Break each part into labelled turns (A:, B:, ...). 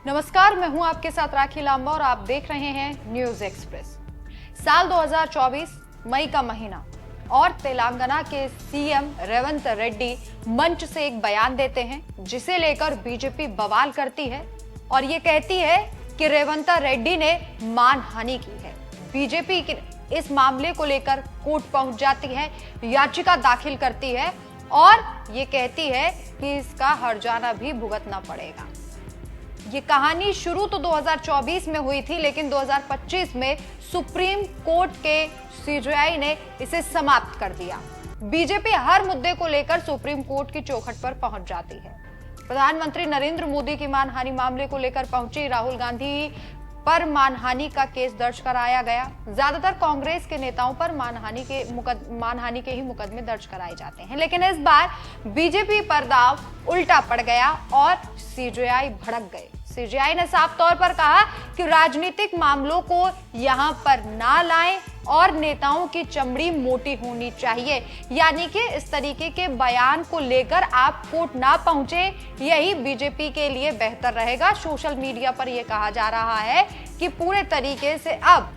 A: नमस्कार, मैं हूं आपके साथ राखी लांबा और आप देख रहे हैं न्यूज एक्सप्रेस। साल 2024 मई का महीना और तेलंगाना के सीएम रेवंत रेड्डी मंच से एक बयान देते हैं जिसे लेकर बीजेपी बवाल करती है और ये कहती है कि रेवंत रेड्डी ने मानहानि की है। बीजेपी इस मामले को लेकर कोर्ट पहुंच जाती है, याचिका दाखिल करती है और ये कहती है कि इसका हर्जाना भी भुगतना पड़ेगा। ये कहानी शुरू तो 2024 में हुई थी, लेकिन 2025 में सुप्रीम कोर्ट के सीजेआई ने इसे समाप्त कर दिया। बीजेपी हर मुद्दे को लेकर सुप्रीम कोर्ट की चौखट पर पहुंच जाती है। प्रधानमंत्री नरेंद्र मोदी की मानहानि मामले को लेकर पहुंची राहुल गांधी पर मानहानि का केस दर्ज कराया गया। ज्यादातर कांग्रेस के नेताओं पर मानहानि के ही मुकदमे दर्ज कराए जाते हैं, लेकिन इस बार बीजेपी पर दांव उल्टा पड़ गया और सीजेआई भड़क गए। सीजेआई ने साफ तौर पर कहा कि राजनीतिक मामलों को यहां पर ना लाएं और नेताओं की चमड़ी मोटी होनी चाहिए, यानी कि इस तरीके के बयान को लेकर आप कोर्ट ना पहुंचे, यही बीजेपी के लिए बेहतर रहेगा। सोशल मीडिया पर यह कहा जा रहा है कि पूरे तरीके से अब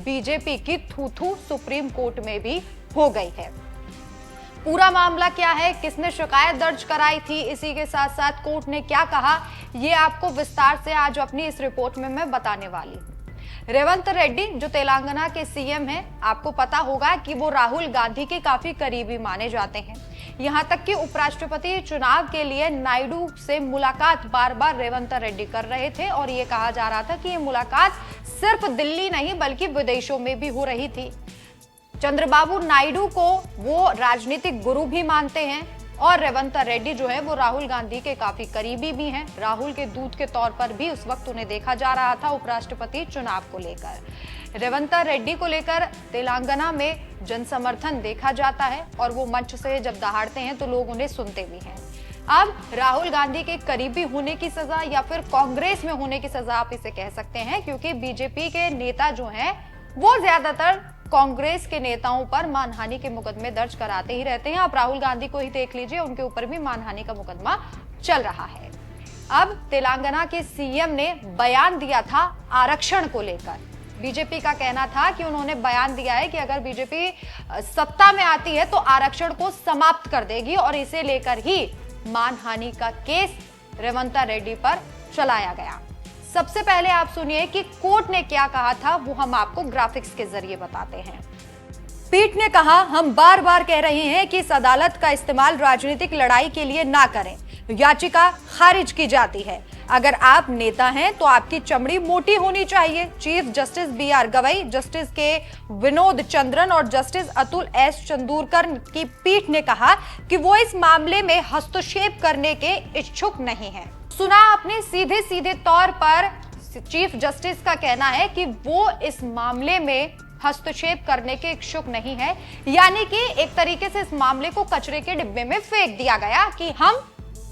A: बीजेपी की थू-थू सुप्रीम कोर्ट में भी हो गई है। पूरा मामला क्या है, किसने शिकायत दर्ज कराई थी, इसी के साथ साथ कोर्ट ने क्या कहा, ये आपको विस्तार से आज अपनी इस रिपोर्ट में मैं बताने वाली हूँ। रेवंत रेड्डी जो तेलंगाना के सीएम हैं, आपको पता होगा कि वो राहुल गांधी के काफी करीबी माने जाते हैं। यहां तक कि उपराष्ट्रपति चुनाव के लिए नायडू से मुलाकात बार बार रेवंत रेड्डी कर रहे थे और ये कहा जा रहा था कि ये मुलाकात सिर्फ दिल्ली नहीं बल्कि विदेशों में भी हो रही थी। चंद्रबाबू नायडू को वो राजनीतिक गुरु भी मानते हैं और रेवंत रेड्डी जो है वो राहुल गांधी के काफी करीबी भी हैं। राहुल के दूत के तौर पर भी उस वक्त उन्हें देखा जा रहा था उपराष्ट्रपति चुनाव को लेकर। रेवंत रेड्डी को लेकर तेलंगाना में जन समर्थन देखा जाता है और वो मंच से जब दहाड़ते हैं तो लोग उन्हें सुनते भी हैं। अब राहुल गांधी के करीबी होने की सजा या फिर कांग्रेस में होने की सजा आप इसे कह सकते हैं, क्योंकि बीजेपी के नेता जो हैं वो ज्यादातर कांग्रेस के नेताओं पर मानहानि के मुकदमे दर्ज कराते ही रहते हैं। आप राहुल गांधी को ही देख लीजिए, उनके ऊपर भी मानहानि का मुकदमा चल रहा है। अब तेलंगाना के सीएम ने बयान दिया था आरक्षण को लेकर। बीजेपी का कहना था कि उन्होंने बयान दिया है कि अगर बीजेपी सत्ता में आती है तो आरक्षण को समाप्त कर देगी और इसे लेकर ही मानहानि का केस रेवंत रेड्डी पर चलाया गया। सबसे पहले आप सुनिए कि कोर्ट ने क्या कहा था, वो हम आपको ग्राफिक्स के जरिए बताते हैं। पीठ ने कहा, हम बार बार कह रहे हैं कि इस अदालत का इस्तेमाल राजनीतिक लड़ाई के लिए ना करें। याचिका खारिज की जाती है। अगर आप नेता हैं तो आपकी चमड़ी मोटी होनी चाहिए। Chief justice B R. Gavai, justice K Vinod Chandran और जस्टिस अतुल एस चंदूरकर की पीठ ने कहा कि वो इस मामले में हस्तक्षेप करने के इच्छुक नहीं है। सुना आपने, सीधे सीधे तौर पर चीफ जस्टिस का कहना है कि वो इस मामले में हस्तक्षेप करने के इच्छुक नहीं है, यानी कि एक तरीके से इस मामले को कचरे के डिब्बे में फेंक दिया गया कि हम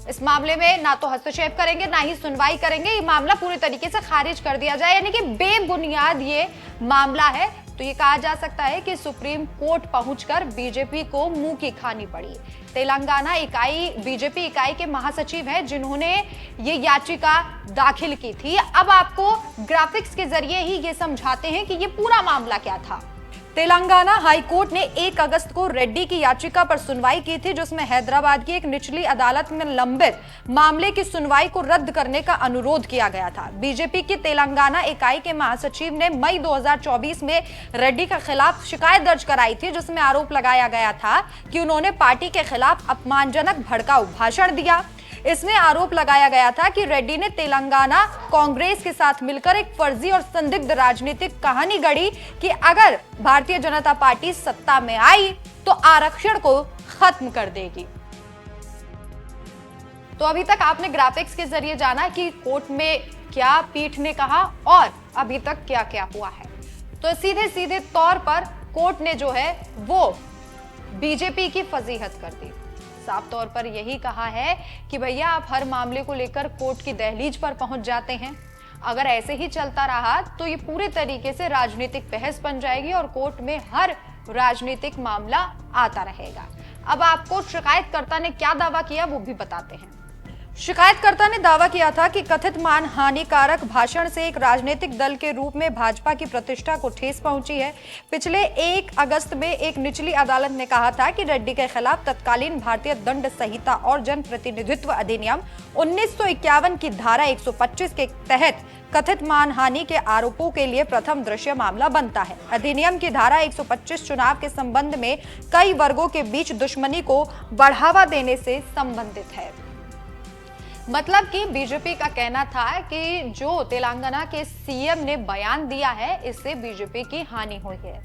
A: इस मामले में ना तो हस्तक्षेप करेंगे ना ही सुनवाई करेंगे, ये मामला पूरी तरीके से खारिज कर दिया जाए, यानी कि बेबुनियाद ये मामला है। तो ये कहा जा सकता है कि सुप्रीम कोर्ट पहुंचकर बीजेपी को मुंह की खानी पड़ी। तेलंगाना इकाई बीजेपी इकाई के महासचिव हैं जिन्होंने ये याचिका दाखिल की थी। अब आपको ग्राफिक्स के जरिए ही ये समझाते हैं कि ये पूरा मामला क्या था। तेलंगाना हाई कोर्ट ने 1 अगस्त को रेड्डी की याचिका पर सुनवाई की थी, जिसमें हैदराबाद की एक निचली अदालत में लंबित मामले की सुनवाई को रद्द करने का अनुरोध किया गया था। बीजेपी की तेलंगाना इकाई के महासचिव ने मई 2024 में रेड्डी के खिलाफ शिकायत दर्ज कराई थी, जिसमें आरोप लगाया गया था कि उन्होंने पार्टी के खिलाफ अपमानजनक भड़काऊ भाषण दिया। इसमें आरोप लगाया गया था कि रेड्डी ने तेलंगाना कांग्रेस के साथ मिलकर एक फर्जी और संदिग्ध राजनीतिक कहानी गढ़ी कि अगर भारतीय जनता पार्टी सत्ता में आई तो आरक्षण को खत्म कर देगी। तो अभी तक आपने ग्राफिक्स के जरिए जाना कि कोर्ट में क्या पीठ ने कहा और अभी तक क्या क्या हुआ है। तो सीधे सीधे तौर पर कोर्ट ने जो है वो बीजेपी की फजीहत कर दी। साफ तौर पर यही कहा है कि भैया आप हर मामले को लेकर कोर्ट की दहलीज पर पहुंच जाते हैं। अगर ऐसे ही चलता रहा तो ये पूरे तरीके से राजनीतिक बहस बन जाएगी और कोर्ट में हर राजनीतिक मामला आता रहेगा। अब आपको शिकायतकर्ता ने क्या दावा किया वो भी बताते हैं। शिकायतकर्ता ने दावा किया था कि कथित मानहानिकारक भाषण से एक राजनीतिक दल के रूप में भाजपा की प्रतिष्ठा को ठेस पहुंची है। पिछले 1 अगस्त में एक निचली अदालत ने कहा था कि रेड्डी के खिलाफ तत्कालीन भारतीय दंड संहिता और जनप्रतिनिधित्व अधिनियम 1951 की धारा 125 के तहत कथित मानहानि के आरोपों के लिए प्रथम दृश्य मामला बनता है। अधिनियम की धारा 125 चुनाव के संबंध में कई वर्गों के बीच दुश्मनी को बढ़ावा देने से संबंधित है। मतलब कि बीजेपी का कहना था कि जो तेलंगाना के सीएम ने बयान दिया है, इससे बीजेपी की हानि हुई है।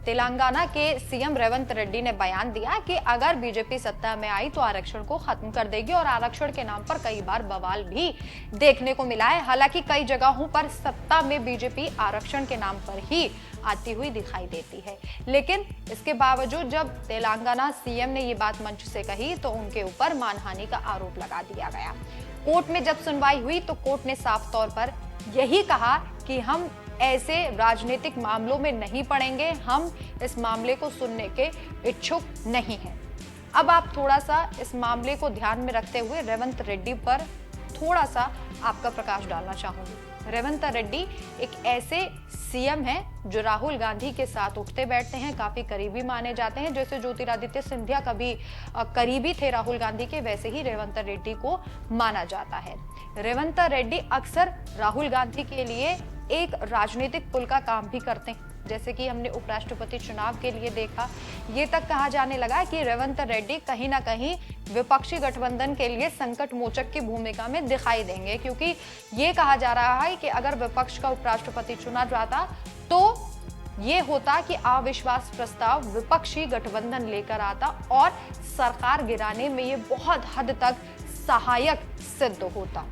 A: तेलंगाना के सीएम रेवंत रेड्डी ने बयान दिया कि अगर बीजेपी सत्ता में आई तो आरक्षण को खत्म कर देगी और आरक्षण के नाम पर कई बार बवाल भी देखने को मिला है। हालांकि कई जगहों पर सत्ता में बीजेपी आरक्षण के नाम पर ही आती हुई दिखाई देती है, लेकिन इसके बावजूद जब तेलंगाना सीएम ने ये बात मंच से कही तो उनके ऊपर मानहानि का आरोप लगा दिया गया। कोर्ट में जब सुनवाई हुई तो कोर्ट ने साफ तौर पर यही कहा कि हम ऐसे राजनीतिक मामलों में नहीं पड़ेंगे, हम इस मामले को सुनने के इच्छुक नहीं हैं। अब आप थोड़ा सा इस मामले को ध्यान में रखते हुए रेवंत रेड्डी पर थोड़ा सा आपका प्रकाश डालना चाहूंगी। रेवंत रेड्डी एक ऐसे सीएम हैं जो राहुल गांधी के साथ उठते बैठते हैं, काफी करीबी माने जाते हैं। जैसे ज्योतिरादित्य सिंधिया कभी करीबी थे राहुल गांधी के, वैसे ही रेवंत रेड्डी को माना जाता है। रेवंत रेड्डी अक्सर राहुल गांधी के लिए एक राजनीतिक पुल का काम भी करते हैं, जैसे कि हमने उपराष्ट्रपति चुनाव के लिए देखा। ये तक कहा जाने लगा कि रेवंत रेड्डी कहीं ना कहीं विपक्षी गठबंधन के लिए संकट मोचक की भूमिका में दिखाई देंगे, क्योंकि ये कहा जा रहा है कि अगर विपक्ष का उपराष्ट्रपति चुना जाता तो ये होता कि अविश्वास प्रस्ताव विपक्षी गठबंधन लेकर आता और सरकार गिराने में ये बहुत हद तक सहायक सिद्ध होता।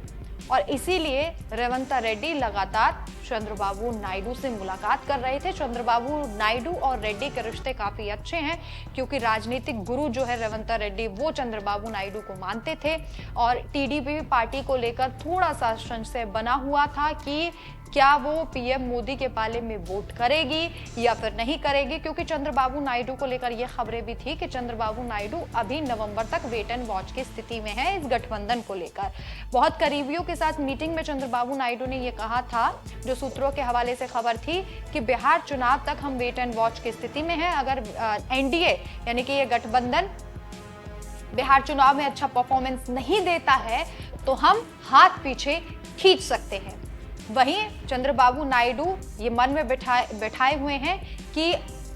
A: और इसीलिए रेवंत रेड्डी लगातार चंद्रबाबू नायडू से मुलाकात कर रहे थे। चंद्रबाबू नायडू और रेड्डी के रिश्ते काफी अच्छे हैं, क्योंकि राजनीतिक गुरु जो है रेवंत रेड्डी वो चंद्रबाबू नायडू को मानते थे और टीडीपी पार्टी को लेकर थोड़ा सा संशय बना हुआ था कि क्या वो पीएम मोदी के पाले में वोट करेगी या फिर नहीं करेगी, क्योंकि चंद्रबाबू नायडू को लेकर ये खबरें भी थी कि चंद्रबाबू नायडू अभी नवंबर तक वेट एंड वॉच की स्थिति में है इस गठबंधन को लेकर। बहुत करीबियों के साथ मीटिंग में चंद्रबाबू नायडू ने ये कहा था, जो सूत्रों के हवाले से खबर थी, कि बिहार चुनाव तक हम वेट एंड वॉच की स्थिति में है। अगर एनडीए यानी कि ये गठबंधन बिहार चुनाव में अच्छा परफॉर्मेंस नहीं देता है तो हम हाथ पीछे खींच सकते हैं। वहीं चंद्रबाबू नायडू ये मन में बैठाए हुए हैं कि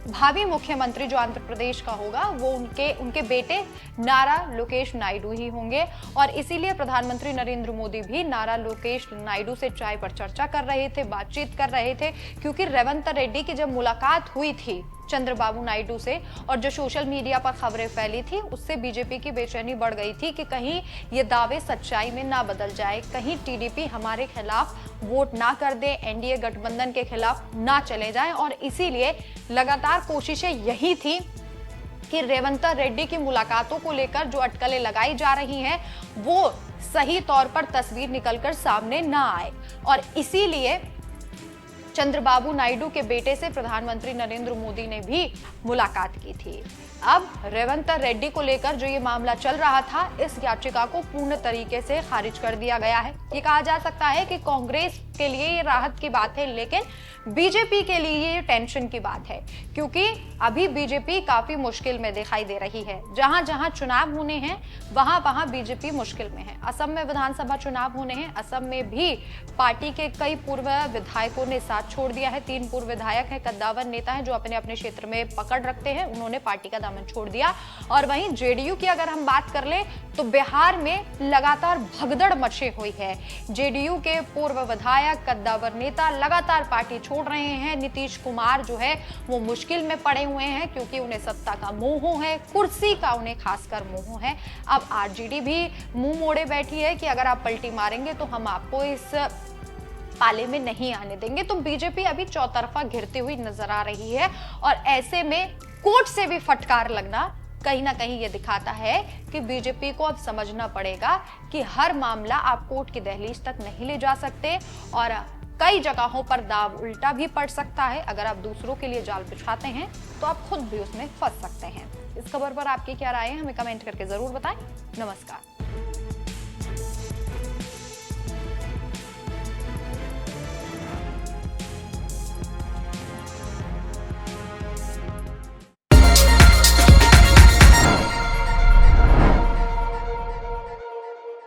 A: भावी मुख्यमंत्री जो आंध्र प्रदेश का होगा वो उनके बेटे नारा लोकेश नायडू ही होंगे, और इसीलिए प्रधानमंत्री नरेंद्र मोदी भी नारा लोकेश नायडू से चाय पर चर्चा कर रहे थे, बातचीत कर रहे थे, क्योंकि रेवंत रेड्डी की जब मुलाकात हुई थी चंद्रबाबू नायडू से और जो सोशल मीडिया पर खबरें फैली थी उससे बीजेपी की बेचैनी बढ़ गई थी कि कहीं ये दावे सच्चाई में ना बदल जाए, कहीं टीडीपी हमारे खिलाफ वोट ना कर दे, एनडीए गठबंधन के खिलाफ ना चले जाएं। और इसीलिए लगातार कोशिशें यही थी कि रेवंत रेड्डी की मुलाकातों को लेकर जो अटकलें लगाई जा रही हैं वो सही तौर पर तस्वीर निकलकर सामने ना आए, और इसीलिए चंद्रबाबू नायडू के बेटे से प्रधानमंत्री नरेंद्र मोदी ने भी मुलाकात की थी। अब रेवंत रेड्डी को लेकर जो ये मामला चल रहा था, इस याचिका को पूर्ण तरीके से खारिज कर दिया गया है। ये कहा जा सकता है कि कांग्रेस के लिए ये राहत की बात है, लेकिन बीजेपी के लिए ये टेंशन की बात है, क्योंकि अभी बीजेपी काफी मुश्किल में दिखाई दे रही है। जहां जहां चुनाव होने हैं वहां वहां बीजेपी मुश्किल में है। असम में विधानसभा चुनाव होने हैं, असम में भी पार्टी के कई पूर्व विधायकों ने साथ छोड़ दिया है। 3 पूर्व विधायक हैं, कद्दावर नेता हैं जो अपने अपने क्षेत्र में पकड़ रखते हैं, उन्होंने पार्टी का दामन छोड़ दिया। और वहीं जेडीयू की अगर हम बात कर ले तो बिहार में लगातार भगदड़ मची हुई है। जेडीयू के पूर्व विधायक कद्दावर नेता लगातार पार्टी छोड़ रहे हैं। नीतीश कुमार जो है वो मुश्किल में पड़े हुए हैं, क्योंकि उन्हें सत्ता का मोह है, कुर्सी का उन्हें खासकर मोह है। अब आरजेडी भी मुंह मोड़े बैठी है कि अगर आप पलटी मारेंगे तो हम आपको इस पाले में नहीं आने देंगे। तो बीजेपी अभी चौतरफा घिरती हुई नजर आ रही है, और ऐसे में कोर्ट से भी फटकार लगना कहीं ना कहीं ये दिखाता है कि बीजेपी को अब समझना पड़ेगा कि हर मामला आप कोर्ट की दहलीज तक नहीं ले जा सकते, और कई जगहों पर दाव उल्टा भी पड़ सकता है। अगर आप दूसरों के लिए जाल बिछाते हैं तो आप खुद भी उसमें फंस सकते हैं। इस खबर पर आपकी क्या राय है, हमें कमेंट करके जरूर बताएं। नमस्कार।